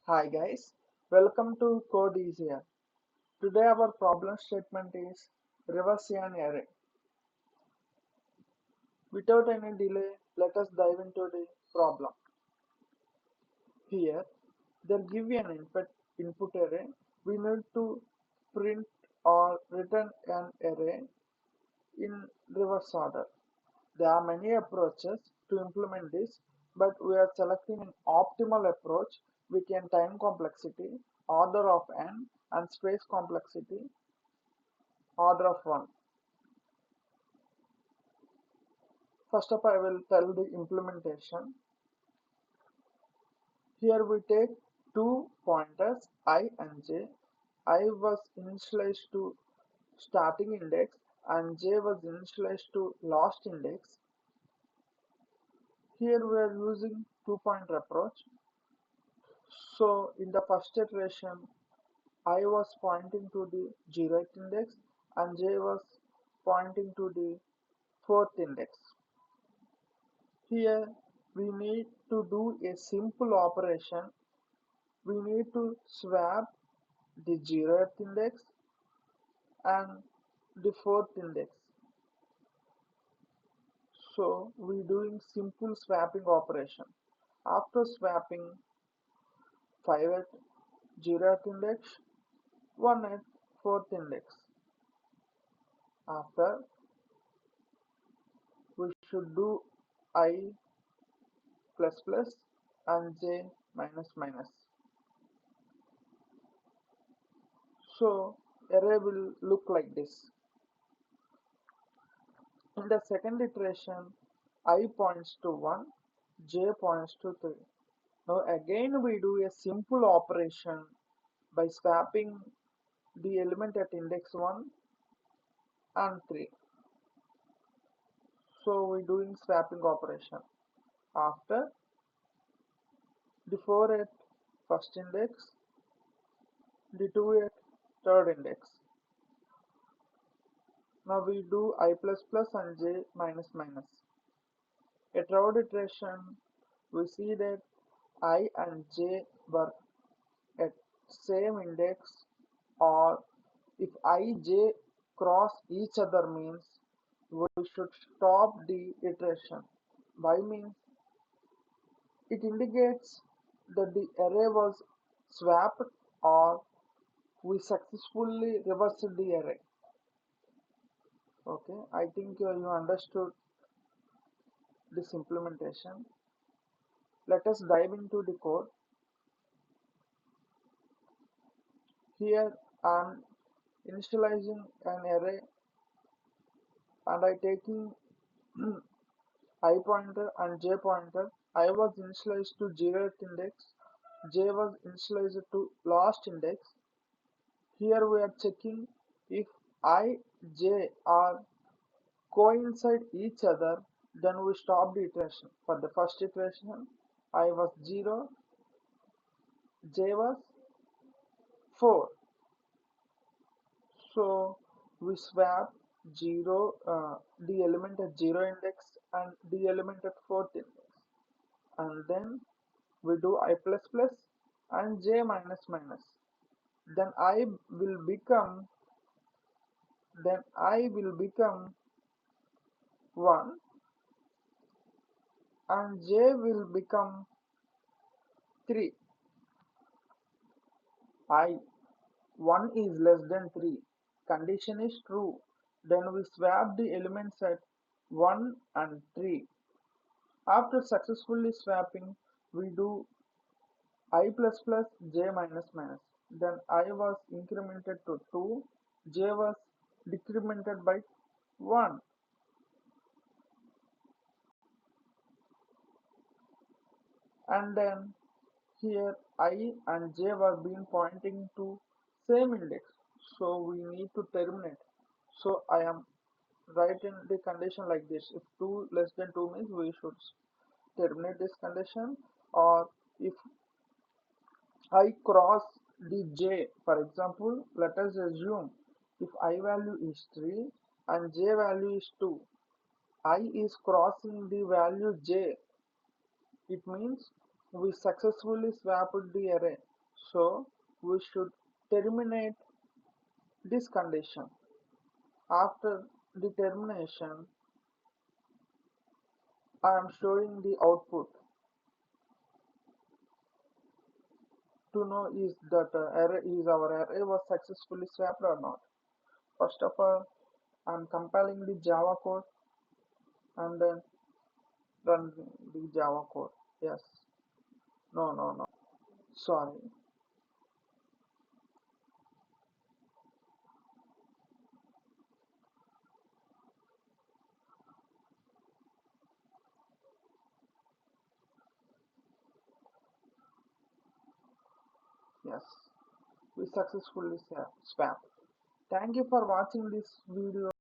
Hi guys, welcome to CodeEazier. Today our problem statement is reverse an array. Without any delay, let us dive into the problem. Here, they give you an input array. We need to print or return an array in reverse order. There are many approaches to implement this, but we are selecting an optimal approach with n time complexity, order of n, and space complexity, order of 1. First up, I will tell the implementation. Here we take two pointers I and j. I was initialized to starting index and j was initialized to last index. Here we are using two-pointer approach. So in the first iteration, I was pointing to the 0th index and j was pointing to the 4th index. Here we need to do a simple operation. We need to swap the 0th index and the 4th index. So we doing simple swapping operation. After swapping 5 at 0th index, 1 at 4th index. After we should do I plus plus and j minus minus. So array will look like this. In the second iteration, I points to 1, j points to 3. Now again we do a simple operation by swapping the element at index 1 and 3. So we doing swapping operation. After the 4 at first index, the 2 at third index. Now we do I plus plus and j minus minus. At third iteration, we see that I and j were at same index, or if I j cross each other means we should stop the iteration. Why means it indicates that the array was swapped or we successfully reversed the array. Okay, I think you understood this implementation. Let us dive into the code. Here I am initializing an array and I taking I pointer and j pointer. I was initialized to 0th index, j was initialized to last index. Here we are checking if I, j are coincide each other, then we stop the iteration. For the first iteration, I was 0, j was 4. So we swap 0, the element at 0 index and the element at 4th index. And then we do I plus plus and j minus minus. Then I will become 1 and j will become 3. I 1 is less than 3. Condition is true. Then we swap the elements at 1 and 3. After successfully swapping, we do I plus plus j minus minus. Then I was incremented to 2, j was decremented by 1. And then here I and j were being pointing to same index. So we need to terminate. So I am writing the condition like this. If 2 less than 2 means we should terminate this condition, or if I cross the j, for example, let us assume if I value is 3 and j value is 2, I is crossing the value j, it means we successfully swapped the array. So we should terminate this condition. After the termination, I am showing the output to know is that our array was successfully swapped or not. First of all, I am compiling the Java code and then run the Java code. Yes. No, no, no. Sorry. Yes. We successfully swapped. Thank you for watching this video.